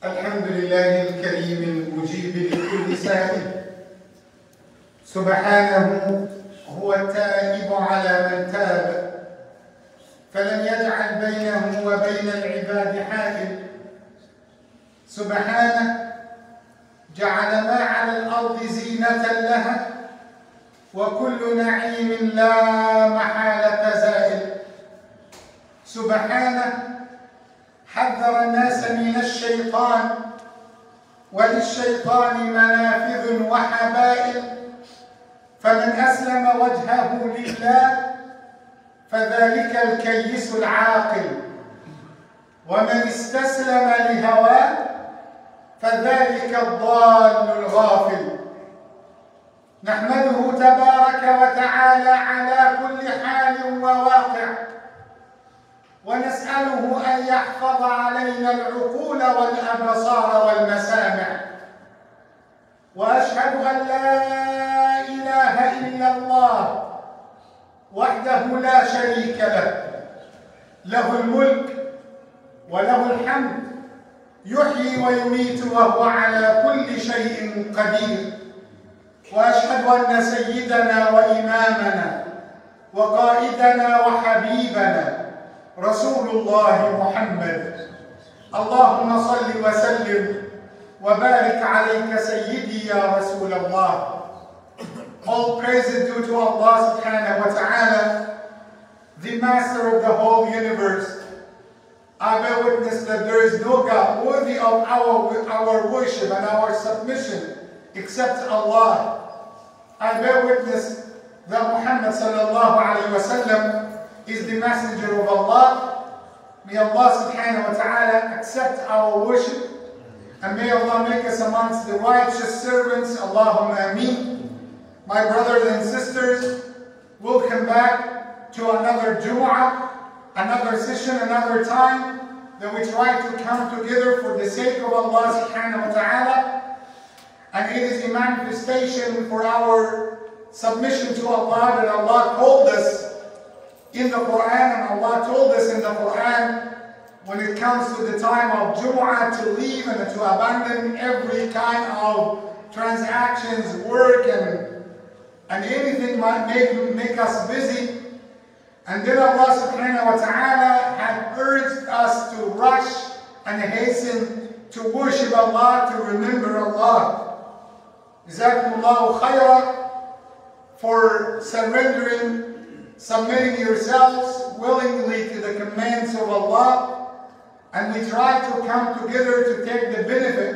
الحمد لله الكريم المجيب لكل سائل، سبحانه هو التائب على من تاب، فلم يجعل بينه وبين العباد حائل. سبحانه جعل ما على الأرض زينة لها، وكل نعيم لا محالة زائل. سبحانه حذر الناس من الشيطان، وللشيطان منافذ وحبائل، فمن أسلم وجهه لله فذلك الكيس العاقل، ومن استسلم لهواه فذلك الضال الغافل. نحمده تبارك وتعالى على كل حال وواقع، ونسأله أن يحفظ علينا العقول والأبصار والمسامع. وأشهد أن لا إله إلا الله وحده لا شريك له، له الملك وله الحمد، يحيي ويميت وهو على كل شيء قدير. وأشهد أن سيدنا وإمامنا وقائدنا وحبيبنا رسول الله محمد، اللهم صل وسلم وبارك عليك سيدي يا رسول الله. All praise is due to Allah subhanahu wa ta'ala, the master of the whole universe. I bear witness that there is no God worthy of our worship and our submission except Allah. I bear witness that Muhammad sallallahu alayhi wa sallam is the messenger of Allah. May Allah subhanahu wa ta'ala accept our worship, and may Allah make us amongst the righteous servants. Allahumma ameen. My brothers and sisters, welcome back to another Jumu'ah, another session, another time that we try to come together for the sake of Allah subhanahu wa ta'ala. And it is a manifestation for our submission to Allah that Allah called us in the Quran, and Allah told us in the Quran when it comes to the time of Jumu'ah to leave and to abandon every kind of transactions, work, and anything might make us busy. And then Allah subhanahu wa ta'ala had urged us to rush and hasten to worship Allah, to remember Allah. Jazakumullahu khairah for submitting yourselves willingly to the commands of Allah. And we try to come together to take the benefit,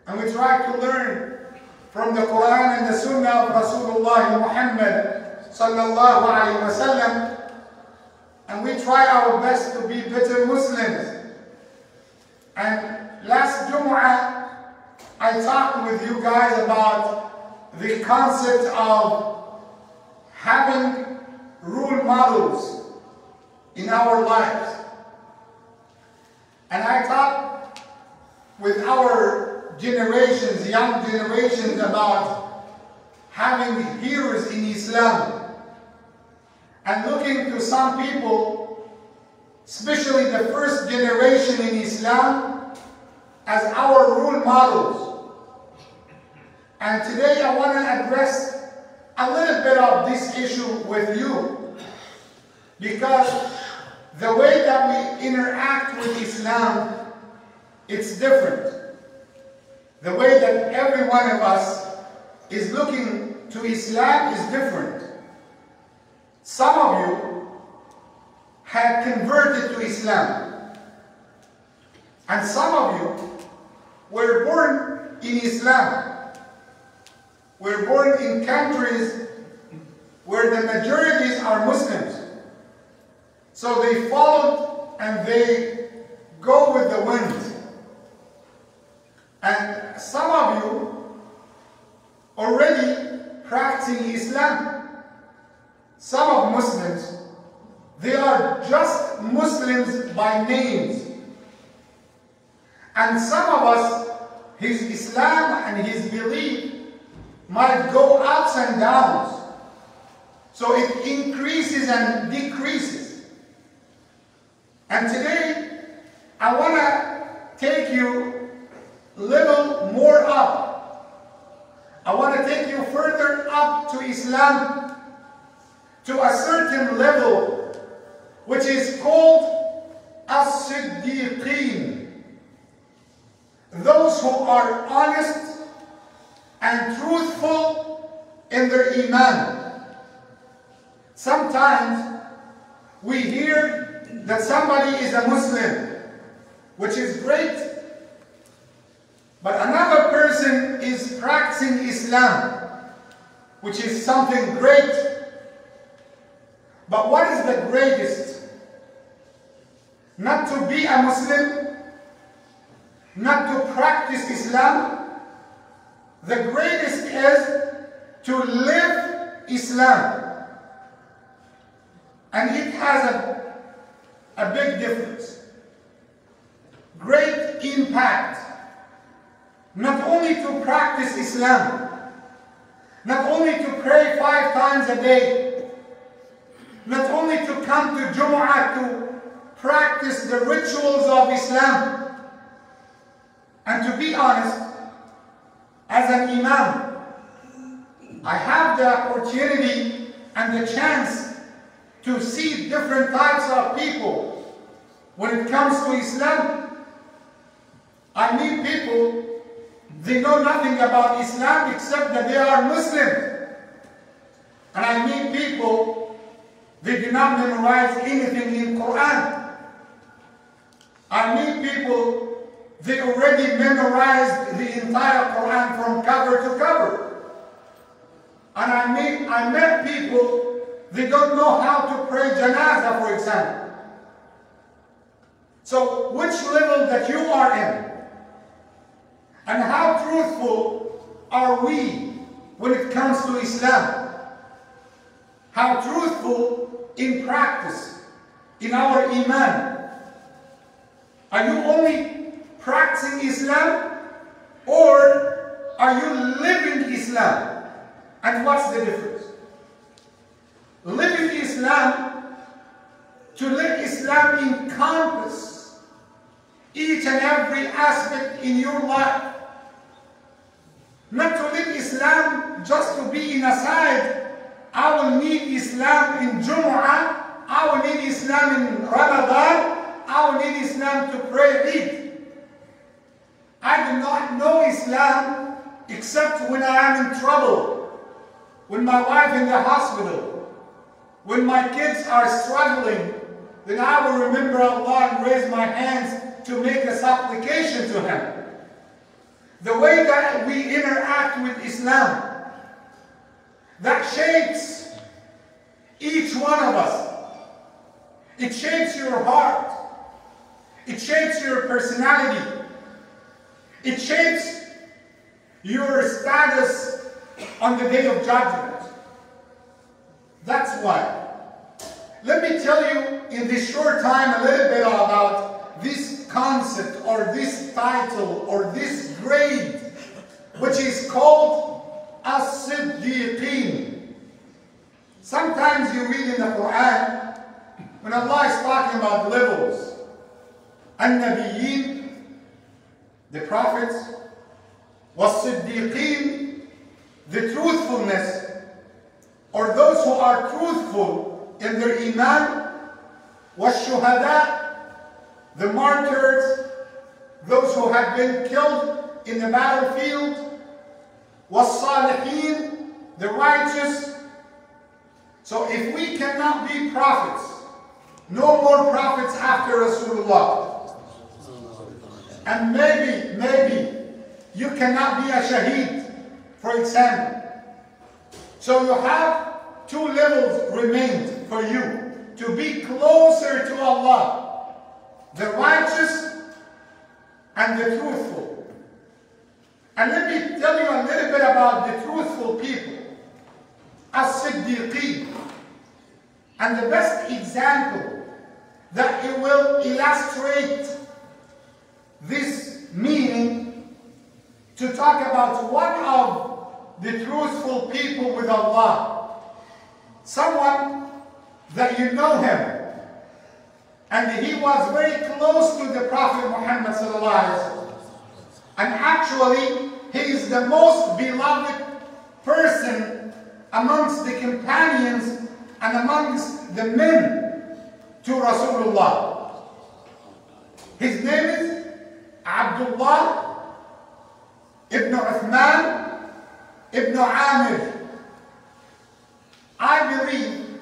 and we try to learn from the Quran and the Sunnah of Rasulullah Muhammad sallallahu alayhi wa sallam, and we try our best to be better Muslims. And last Jumu'ah, I talked with you guys about the concept of having role models in our lives. And I talked with our generations, young generations, about having heroes in Islam, and looking to some people, especially the first generation in Islam, as our role models. And today I want to address a little bit of this issue with you, because the way that we interact with Islam, it's different. The way that every one of us is looking to Islam is different. Some of you had converted to Islam, and some of you were born in Islam. Were born in countries where the majorities are Muslims. So they followed and they go with the wind. And some of you already practicing Islam. Some of Muslims, they are just Muslims by names. And some of us, his Islam and his belief might go ups and downs. So it increases and decreases. And today, I want to take you level more up. I want to take you further up to Islam, to a certain level, which is called As-Siddiqeen. Those who are honest and truthful in their Iman. Sometimes we hear that somebody is a Muslim, which is great, but another person is practicing Islam, which is something great. But what is the greatest? Not to be a Muslim, not to practice Islam. The greatest is to live Islam. And it has a big difference. Great impact. Not only to practice Islam, not only to pray 5 times a day, not only to come to Jumu'ah to practice the rituals of Islam. And to be honest, as an Imam, I have the opportunity and the chance to see different types of people. When it comes to Islam, I meet people, they know nothing about Islam except that they are Muslims. And I meet people, they do not memorize anything in Quran. I meet people, they already memorized the entire Quran from cover to cover. And I met people, they don't know how to pray janazah, for example. So which level that you are in? And how truthful are we when it comes to Islam? How truthful in practice, in our Iman? Are you only practicing Islam, or are you living Islam? And what's the difference? Living Islam, to live Islam encompasses each and every aspect in your life. Not to live Islam just to be in a side. I will need Islam in Jumu'ah, I will need Islam in Ramadan, I will need Islam to pray Eid. I do not know Islam except when I am in trouble, when my wife is in the hospital, when my kids are struggling, then I will remember Allah and raise my hands to make a supplication to Him. The way that we interact with Islam, that shapes each one of us. It shapes your heart. It shapes your personality. It shapes your status on the day of judgment. That's why. Let me tell you in this short time a little bit about this concept or this title or this grade, which is called As-Siddiqeen. Sometimes you read in the Quran, when Allah is talking about levels, An-Nabiyyin, the prophets, Was-Siddiqeen, the truthfulness, or those who are truthful in their Iman, Was-Shuhada, the martyrs, those who have been killed in the battlefield, Was-Salihin, the righteous. So if we cannot be prophets, no more prophets after Rasulullah. And maybe you cannot be a shaheed, for example. So you have 2 levels remained for you to be closer to Allah: the righteous and the truthful. And let me tell you a little bit about the truthful people, As-Siddiqeen. And the best example that it will illustrate this meaning, to talk about one of the truthful people with Allah. Someone that you know him, and he was very close to the Prophet Muhammad sallallahu alaihi wasallam. And Actually, he is the most beloved person amongst the companions and amongst the men to Rasulullah. His name is Abdullah ibn Uthman ibn Amir. I believe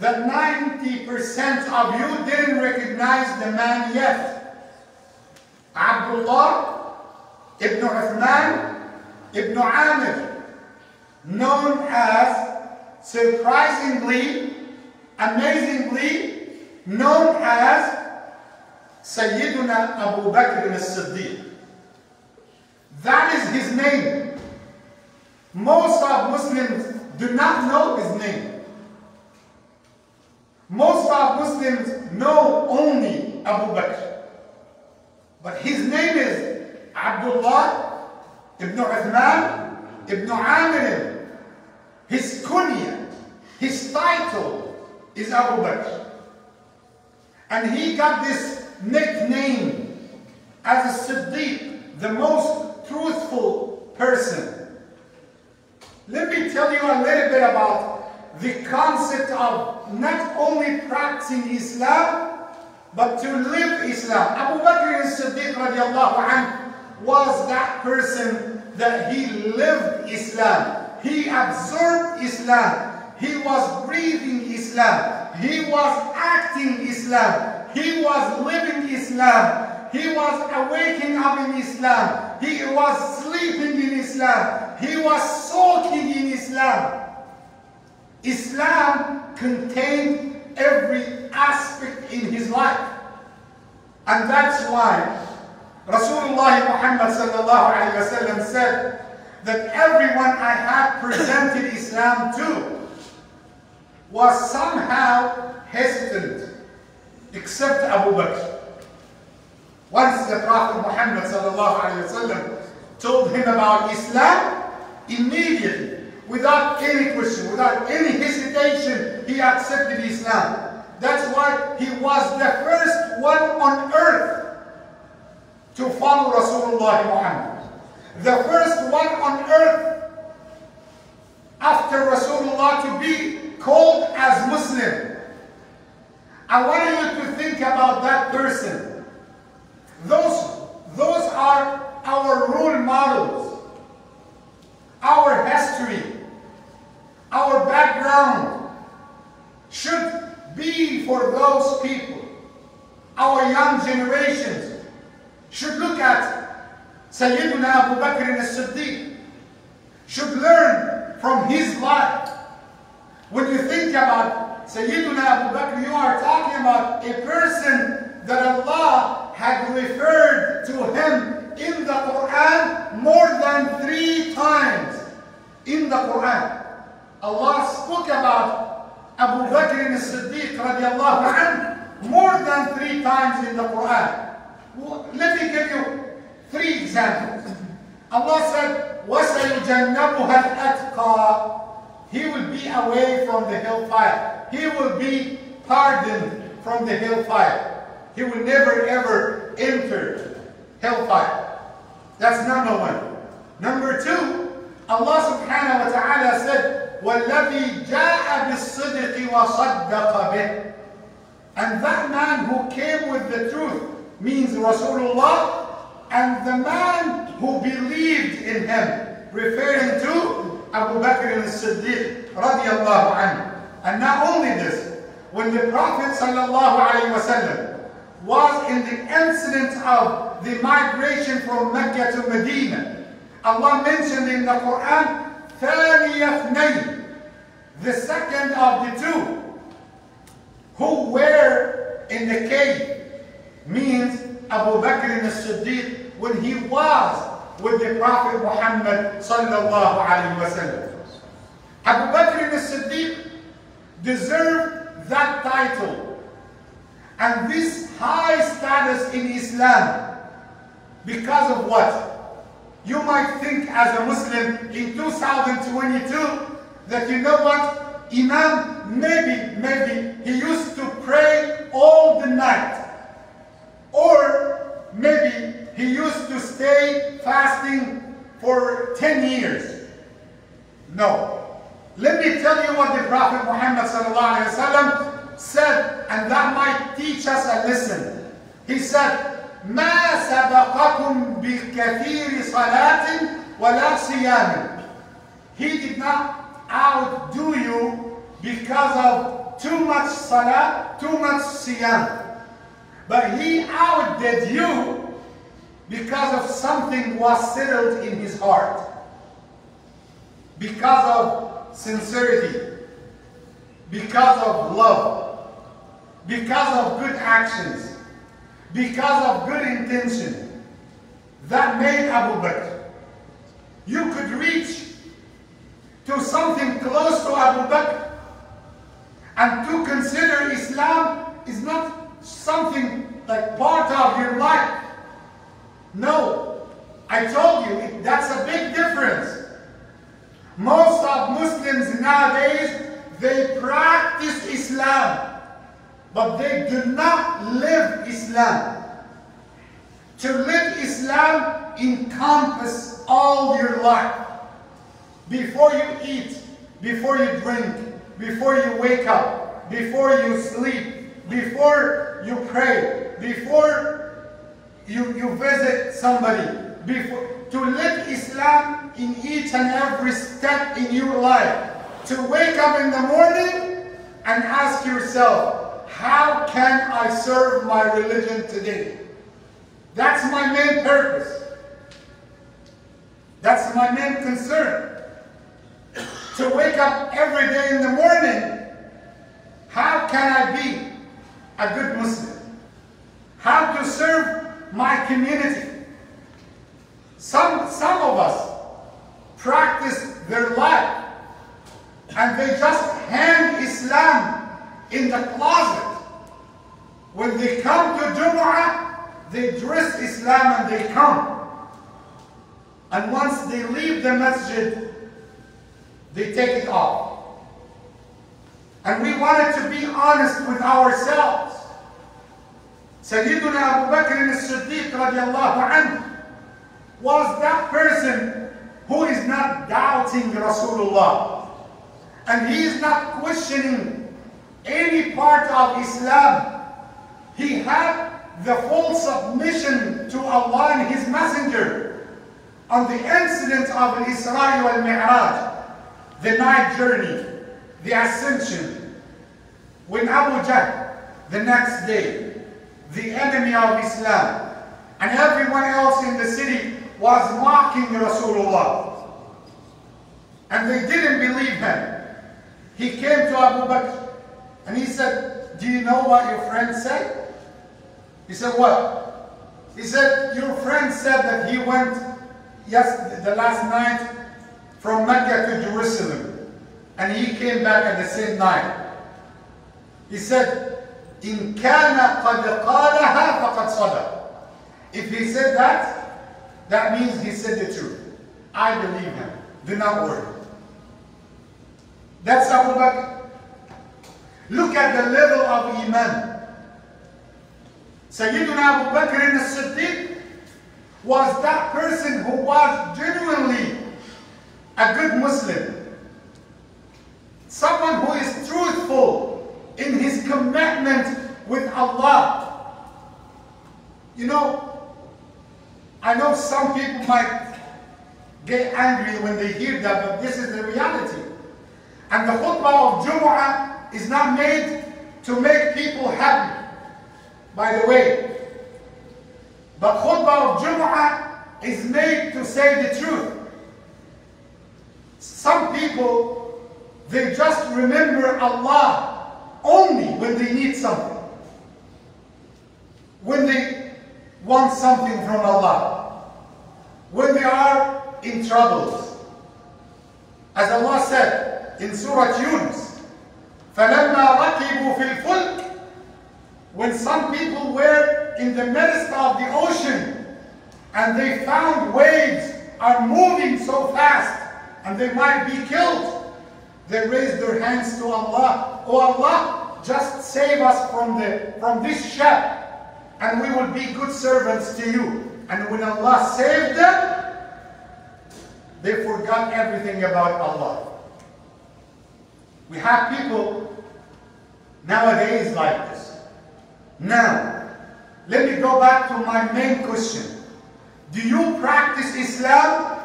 that 90% of you didn't recognize the man yet. Abdullah ibn Uthman ibn Amir, known as, surprisingly, amazingly, known as Sayyiduna Abu Bakr Al-Siddiq. That is his name. Most of Muslims do not know his name. Most of Muslims know only Abu Bakr. But his name is Abdullah ibn Uthman ibn Amir. His kunya, his title is Abu Bakr. And he got this nickname as a Siddiq, the most truthful person. Let me tell you a little bit about the concept of not only practicing Islam, but to live Islam. Abu Bakr Al-Siddiq radiallahu anhu was that person that he lived Islam. He absorbed Islam. He was breathing Islam. He was acting Islam. He was living Islam. He was waking up in Islam. He was sleeping in Islam. He was soaking in Islam. Islam contained every aspect in his life. And that's why Rasulullah Muhammad sallallahu alayhi wa sallam said that everyone I had presented Islam to was somehow hesitant, except Abu Bakr. Once the Prophet Muhammad sallallahu alayhi wa sallam told him about Islam, immediately, without any question, without any hesitation, he accepted Islam. That's why he was the first one on earth to follow Rasulullah Muhammad. The first one on earth after Rasulullah to be called as Muslim. I want you to think about that person. Those are our role models, our history, our background should be for those people. Our young generations should look at Sayyiduna Abu Bakr Al-Siddiq, should learn from his life. When you think about Sayyiduna Abu Bakr, you are talking about a person that Allah had referred to him in the Quran more than 3 times. In the Quran, Allah spoke about Abu Bakr Al-Siddiq radiallahu anhu more than 3 times in the Quran. Let me give you 3 examples. Allah said, وَسَيُجَنَّبُهَا الْأَتْقَى. He will be away from the hellfire. He will be pardoned from the hellfire. He will never ever enter hellfire. That's number 1. Number 2, Allah subhanahu wa ta'ala said, وَالَّذِي جَاءَ بِالصِّدْقِ وَصَدَّقَ بِهِ. And that man who came with the truth means Rasulullah, and the man who believed in him, referring to Abu Bakr Al-Siddiq radiallahu anhu. And not only this, when the Prophet sallallahu alayhi wa sallam was in the incident of the migration from Mecca to Medina, Allah mentioned in the Quran, ثاني اثنين, the second of the 2, who were in the cave, means Abu Bakr Al-Siddiq when he was with the Prophet Muhammad sallallahu alayhi wa sallam. Abu Bakr Al-Siddiq deserved that title and this high status in Islam because of what? You might think as a Muslim in 2022 that, you know what, Imam, maybe he used to pray all the night. Or maybe he used to stay fasting for 10 years. No. Let me tell you what the Prophet Muhammad ﷺ said, and that might teach us a lesson. He said, مَا سَبَقَكُمْ بِكَثِيرِ صَلَاةٍ وَلَا صِيَامٍ. He did not outdo you because of too much salah, too much siyam. But he outdid you because of something was settled in his heart. Because of sincerity. Because of love. Because of good actions. Because of good intention. That made Abu Bakr. You could reach to something close to Abu Bakr, and to consider Islam is not something like part of your life. No, I told you, that's a big difference. Most of Muslims nowadays, they practice Islam, but they do not live Islam. To live Islam encompasses all your life. Before you eat, before you drink, before you wake up, before you sleep, before you pray, before you visit somebody, to live Islam in each and every step in your life. To wake up in the morning and ask yourself, how can I serve my religion today? That's my main purpose. That's my main concern. To wake up every day in the morning, how can I be a good Muslim? How to serve my community? Some of us practice their life and they just hang Islam in the closet. When they come to Jumu'ah, they dress Islam and they come. And once they leave the masjid, they take it off. And we wanted to be honest with ourselves. Sayyiduna Abu Bakr Al-Siddiq radiallahu anhu was that person who is not doubting Rasulullah. And he is not questioning any part of Islam. He had the full submission to Allah and His Messenger on the incident of Al-Isra wal-Mi'raj. The night journey, the ascension, when Abu Jahl, the next day, the enemy of Islam, and everyone else in the city was mocking Rasulullah. And they didn't believe him. He came to Abu Bakr and he said, do you know what your friend said? He said, what? He said, your friend said that he went, the last night, from Mecca to Jerusalem, and he came back at the same night. He said, "In kana qad qalaha faqad sadaq." If he said that, that means he said the truth. I believe him. Do not worry. That's Abu Bakr. Look at the level of Imam. Sayyiduna Abu Bakr Al-Siddiq was that person who was genuinely a good Muslim. Someone who is truthful in his commitment with Allah. You know, I know some people might get angry when they hear that, but this is the reality. And the khutbah of Jumu'ah is not made to make people happy, by the way. But khutbah of Jumu'ah is made to say the truth. Some people, they just remember Allah only when they need something. When they want something from Allah. When they are in troubles. As Allah said in Surah Yunus, فَلَمَّا رَكِبُوا فِي الْفُلْكِ. When some people were in the midst of the ocean and they found waves are moving so fast and they might be killed, they raised their hands to Allah. Oh Allah, just save us from this ship and we will be good servants to you. And when Allah saved them, they forgot everything about Allah. We have people nowadays like this. Now, let me go back to my main question. Do you practice Islam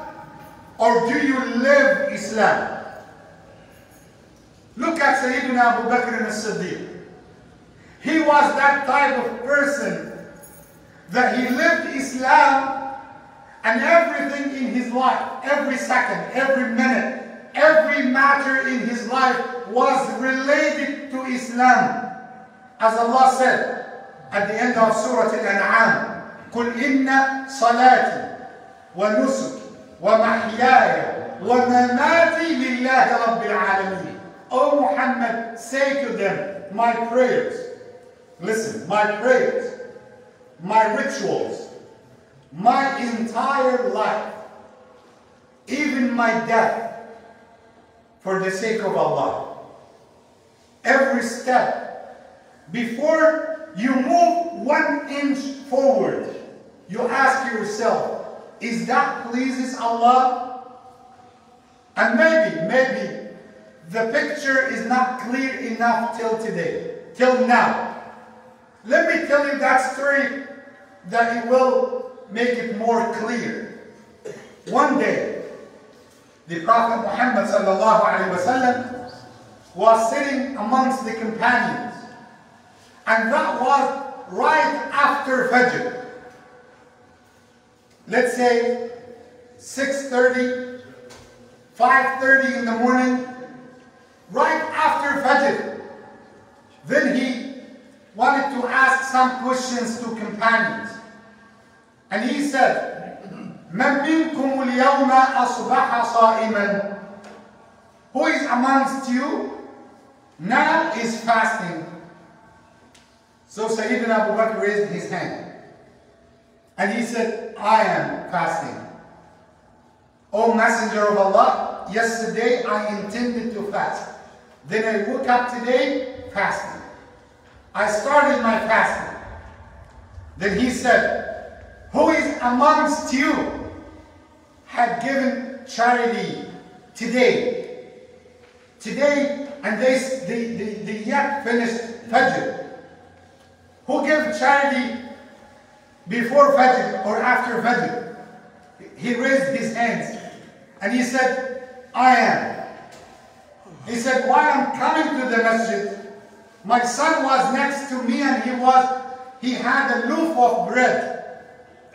or do you live Islam? Look at Sayyidina Abu Bakr Al-Siddiq. He was that type of person that he lived Islam, and everything in his life, every second, every minute, every matter in his life was related to Islam. As Allah said at the end of Surah Al-An'am, قُلْ إِنَّ صَلَاتِي وَنُسُكِي وَمَحْيَايَ وَمَمَاتِي لِلَّهِ رَبِّ الْعَالَمِينَ. O Muhammad, say to them, my prayers, listen, my prayers, my rituals, my entire life, even my death, for the sake of Allah. Every step, before you move 1 inch forward, you ask yourself, is that pleases Allah? And maybe the picture is not clear enough till today, till now. Let me tell you that story that it will make it more clear. One day, the Prophet Muhammad sallallahu alaihi wasallam was sitting amongst the companions, and that was right after Fajr. Let's say 6:30, 5:30 in the morning, right after Fajr. Then he wanted to ask some questions to companions. And he said, مَنْ مِنْكُمُ الْيَوْمَ أَصْبَحَ صَائِمًا? Who is amongst you now is fasting? So Sayyidina Abu Bakr raised his hand. And he said, I am fasting. O Messenger of Allah, yesterday I intended to fast. Then I woke up today fasting. I started my fasting. Then he said, who is amongst you had given charity today? Today, and they yet finished Fajr. Who gave charity before Fajr or after Fajr? He raised his hands and he said, I am. He said, while I'm coming to the masjid, my son was next to me and he had a loaf of bread.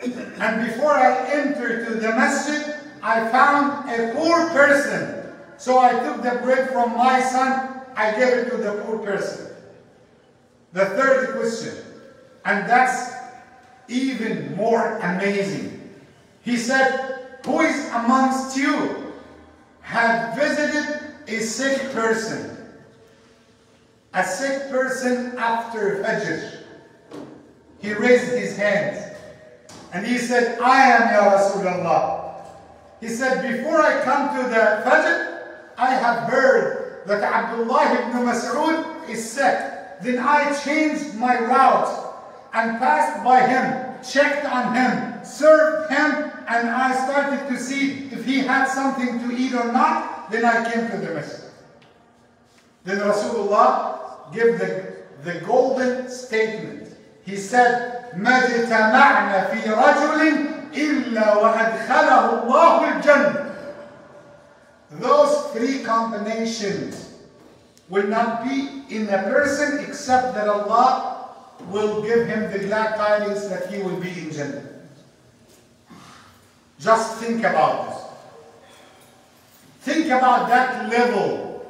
And before I entered to the masjid, I found a poor person. So I took the bread from my son, I gave it to the poor person. The third question, and that's even more amazing. He said, who is amongst you had visited a sick person? A sick person after Fajr. He raised his hands and he said, I am Ya Rasulullah. He said, before I come to the Fajr, I have heard that Abdullah ibn Mas'ud is sick. Then I changed my route and passed by him, checked on him, served him, and I started to see if he had something to eat or not. Then I came to the masjid. Then Rasulullah gave the golden statement. He said, مَا اجْتَمَعْنَا فِي رَجُلٍ إِلَّا وَأَدْخَلَهُ اللَّهُ الْجَنَّةِ. Those three combinations will not be in a person except that Allah will give him the glad tidings that he will be in Jannah. Just think about this. Think about that level.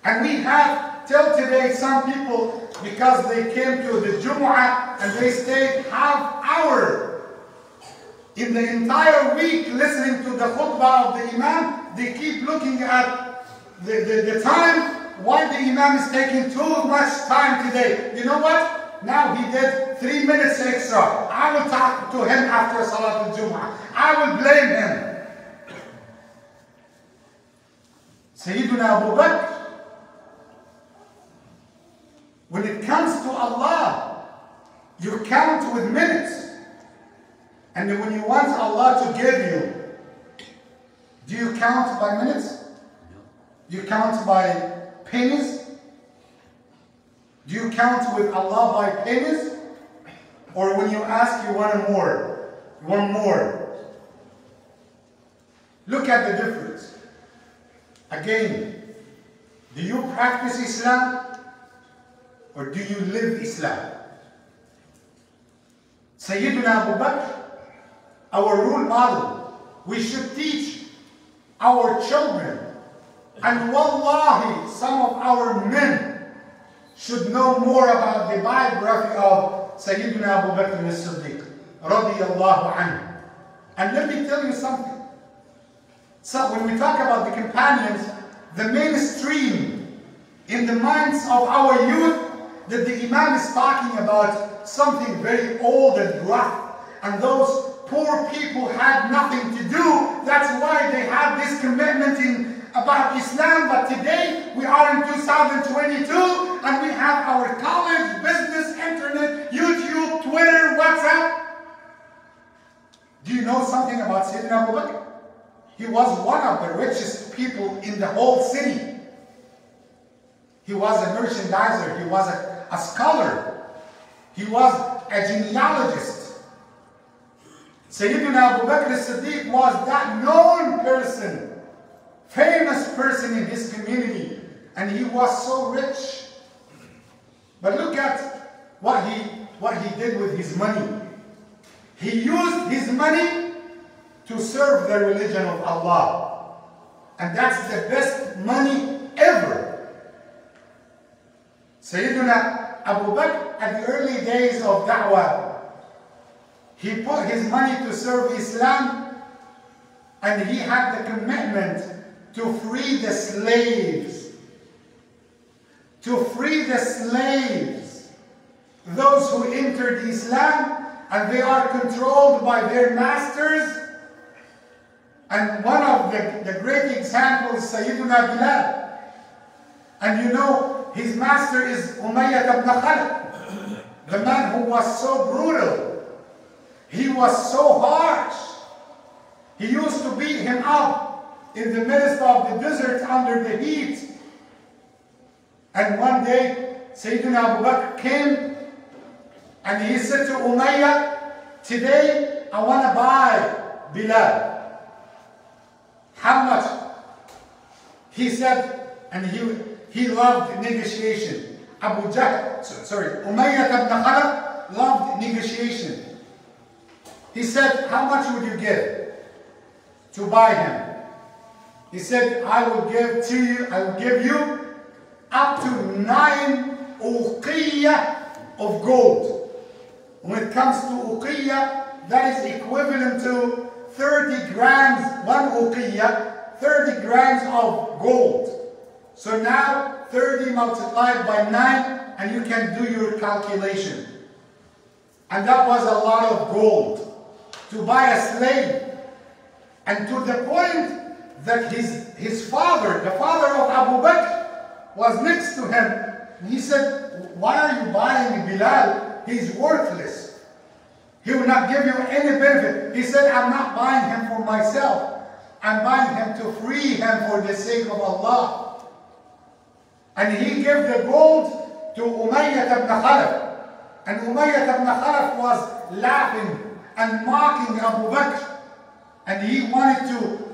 And we have till today some people, because they came to the Jumu'ah and they stayed half hour in the entire week listening to the khutbah of the Imam, they keep looking at the time, why the Imam is taking too much time today. You know what? Now he did 3 minutes extra. I will talk to him after Salat al-Jumu'ah. I will blame him. Sayyiduna Abu Bakr, when it comes to Allah, you count with minutes. And when you want Allah to give you, do you count by minutes? Do you count by pennies? Do you count with Allah by pennies? Or when you ask, you want more? You want more? Look at the difference. Again, do you practice Islam? Or do you live Islam? Sayyidina Abu Bakr, our role model, we should teach our children, and wallahi, some of our men should know more about the biography of Sayyidina Abu Bakr Al-Siddiq radiyallahu anhu. And let me tell you something. So when we talk about the companions, the mainstream in the minds of our youth, that the Imam is talking about something very old and rough, and those poor people had nothing to do. That's why they had this commitment about Islam. But today we are in 2022 and we have our college, business, internet, YouTube, Twitter, WhatsApp. Do you know something about Sayyidina Abu Bakr? He was one of the richest people in the whole city. He was a merchandiser. He was a scholar. He was a genealogist. Sayyidina Abu Bakr Al-Siddiq was that known person, famous person in his community, and he was so rich. But look at what he did with his money. He used his money to serve the religion of Allah. And that's the best money ever. Sayyidina Abu Bakr, at the early days of da'wah, he put his money to serve Islam, and he had the commitment to free the slaves. To free the slaves. Those who entered Islam and they are controlled by their masters. And one of the great examples, Sayyidina Bilal. And you know, his master is Umayyah ibn Khalid, the man who was so brutal. He was so harsh. He used to beat him up in the midst of the desert under the heat. And one day, Sayyidina Abu Bakr came and he said to Umayyah, today I want to buy Bilal. How much? He said, and he loved negotiation. Umayyah ibn Khalid loved negotiation. He said, how much would you give to buy him? He said, I will give you up to 9 uqiyah of gold. When it comes to uqiyah, that is equivalent to 30 grams, 1 uqiyah, 30 grams of gold. So now 30 multiplied by 9, and you can do your calculation. And that was a lot of gold to buy a slave. And to the point that his father, the father of Abu Bakr, was next to him. And he said, why are you buying Bilal? He's worthless. He will not give you any benefit. He said, I'm not buying him for myself. I'm buying him to free him for the sake of Allah. And he gave the gold to Umayyah ibn Khalid. And Umayyah ibn Khalid was laughing and mocking Abu Bakr. And he wanted to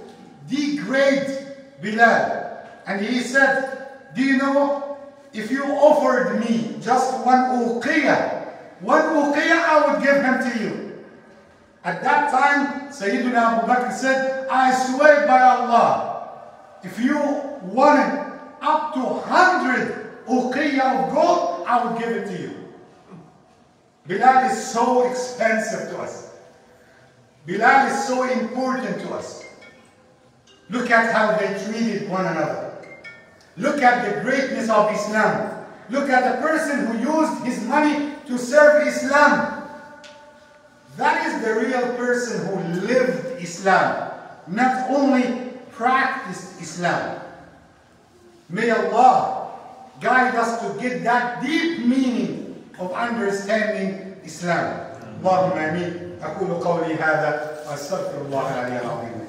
degrade Bilal. And he said, do you know, if you offered me just 1 uqiyah, I would give him to you. At that time, Sayyidina Abu Bakr said, I swear by Allah, if you wanted up to 100 uqiyah of gold, I would give it to you. Bilal is so expensive to us. Bilal is so important to us. Look at how they treated one another. Look at the greatness of Islam. Look at the person who used his money to serve Islam. That is the real person who lived Islam, not only practiced Islam. May Allah guide us to get that deep meaning of understanding Islam. اللهم آمين. أقول قولي هذا وأستغفر الله العلي العظيم.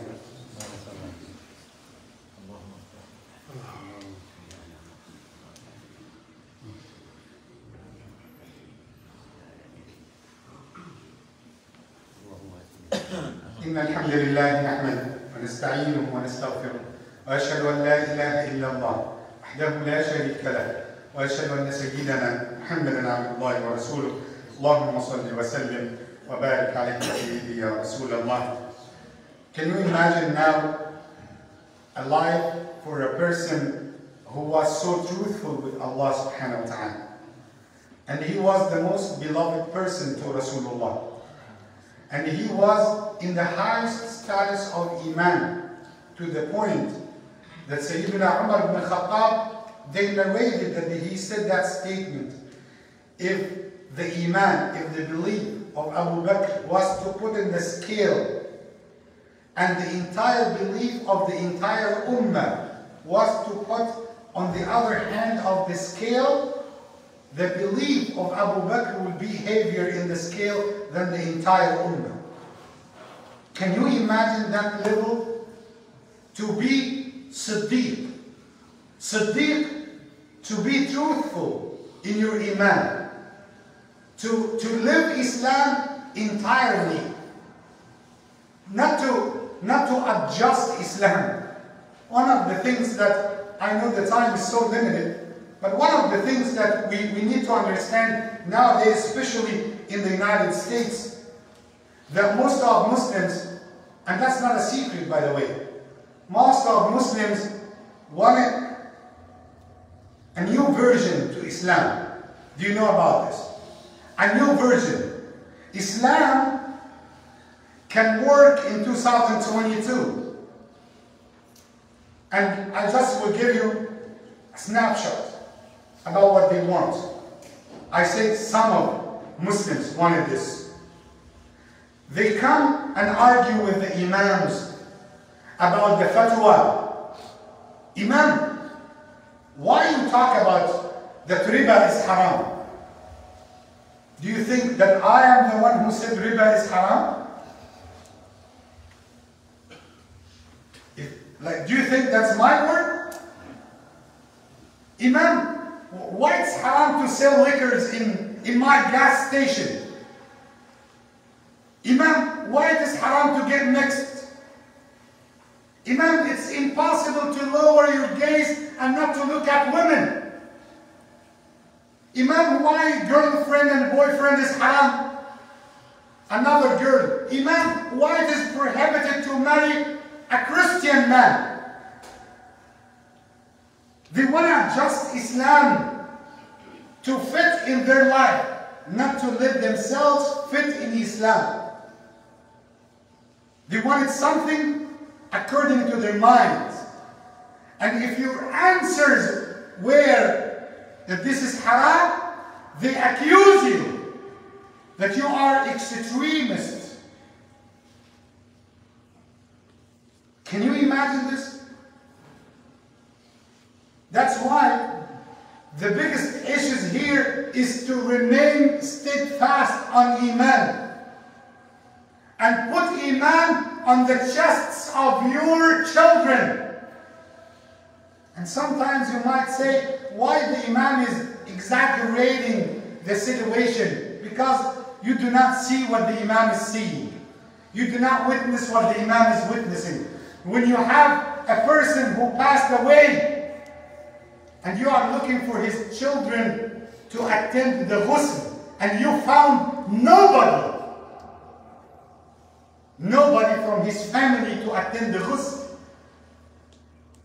إن الحمد لله نحمده ونستعينه ونستغفره وأشهد أن لا إله إلا الله وحده لا شريك له وأشهد أن سيدنا محمدا عبد الله ورسوله. اللهم صل وسلم وبارك عليك سيدي يا رسول الله. Can you imagine now a life for a person who was so truthful with Allah subhanahu wa ta'ala, and he was the most beloved person to Rasulullah, and he was in the highest status of Imam, to the point that Sayyidina Umar ibn Khattab, they narrated that he said that statement: if the Iman, if the belief of Abu Bakr was to put in the scale, and the entire belief of the entire Ummah was to put on the other hand of the scale, the belief of Abu Bakr will be heavier in the scale than the entire Ummah. Can you imagine that level? To be Siddiq. Siddiq, to be truthful in your Iman. To live Islam entirely. Not to adjust Islam. One of the things that, I know the time is so limited, but one of the things that we need to understand nowadays, especially in the United States, that most of Muslims, and that's not a secret by the way, most of Muslims want a new version to Islam. Do you know about this? A new version. Islam can work in 2022. And I just will give you a snapshot about what they want. I say some of Muslims wanted this. They come and argue with the Imams about the fatwa. Imam, why you talk about that riba is haram? Do you think that I am the one who said riba is haram? Do you think that's my word? Imam, why it's haram to sell liquors in my gas station? Imam, why it is haram to get mixed? Imam, it's impossible to lower your gaze and not to look at women. Imam, why girlfriend and boyfriend is haram? Another girl. Imam, why it is prohibited to marry a Christian man? They want to adjust Islam to fit in their life, not to let themselves fit in Islam. They wanted something according to their minds. And if your answers were that this is haram, they accuse you that you are extremist. Can you imagine this? That's why the biggest issues here is to remain steadfast on Iman. And put Iman on the chests of your children. And sometimes you might say, why the Imam is exaggerating the situation? Because you do not see what the Imam is seeing. You do not witness what the Imam is witnessing. When you have a person who passed away, and you are looking for his children to attend the ghusl, and you found nobody from his family to attend the ghusl.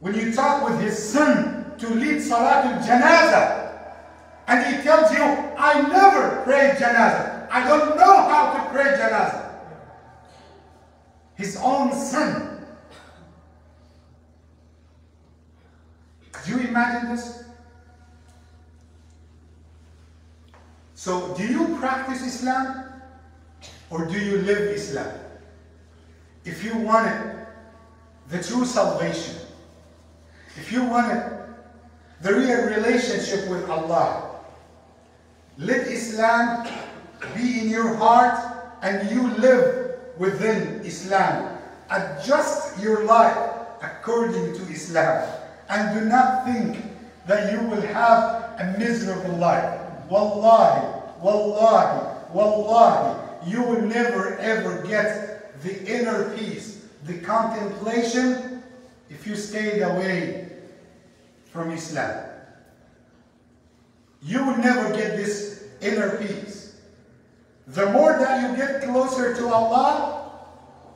When you talk with his son to lead Salatul Janazah, and he tells you, I never prayed Janazah. I don't know how to pray Janazah. His own son. Could you imagine this? So, do you practice Islam or do you live Islam? If you wanted the true salvation, if you wanted the real relationship with Allah, let Islam be in your heart and you live within Islam. Adjust your life according to Islam, and do not think that you will have a miserable life. Wallahi, wallahi, wallahi, you will never ever get the inner peace, the contemplation, if you stayed away from Islam. You will never get this inner peace. The more that you get closer to Allah,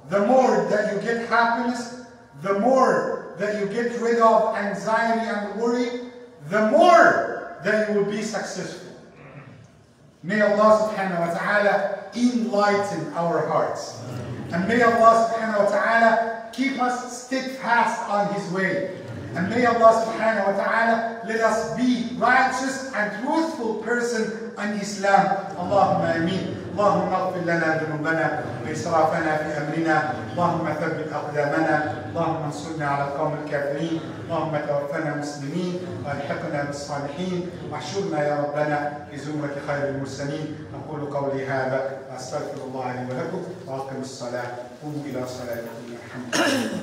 the more that you get happiness, the more that you get rid of anxiety and worry, the more that you will be successful. May Allah subhanahu wa ta'ala enlighten our hearts. And may Allah subhanahu wa ta'ala keep us steadfast on His way. And may Allah subhanahu wa ta'ala let us be righteous and truthful person on Islam. Allahumma ameen. اللهم اغفر لنا ذنوبنا وإسرافنا في أمرنا، اللهم ثبت أقدامنا، اللهم انصرنا على القوم الكافرين، اللهم توفنا مسلمين والحقنا بالصالحين واحشرنا يا ربنا في زمرة خير المرسلين. أقول قولي هذا وأستغفر الله لي ولكم وأقم الصلاة. قوموا إلى صلاتكم. الحمد لله.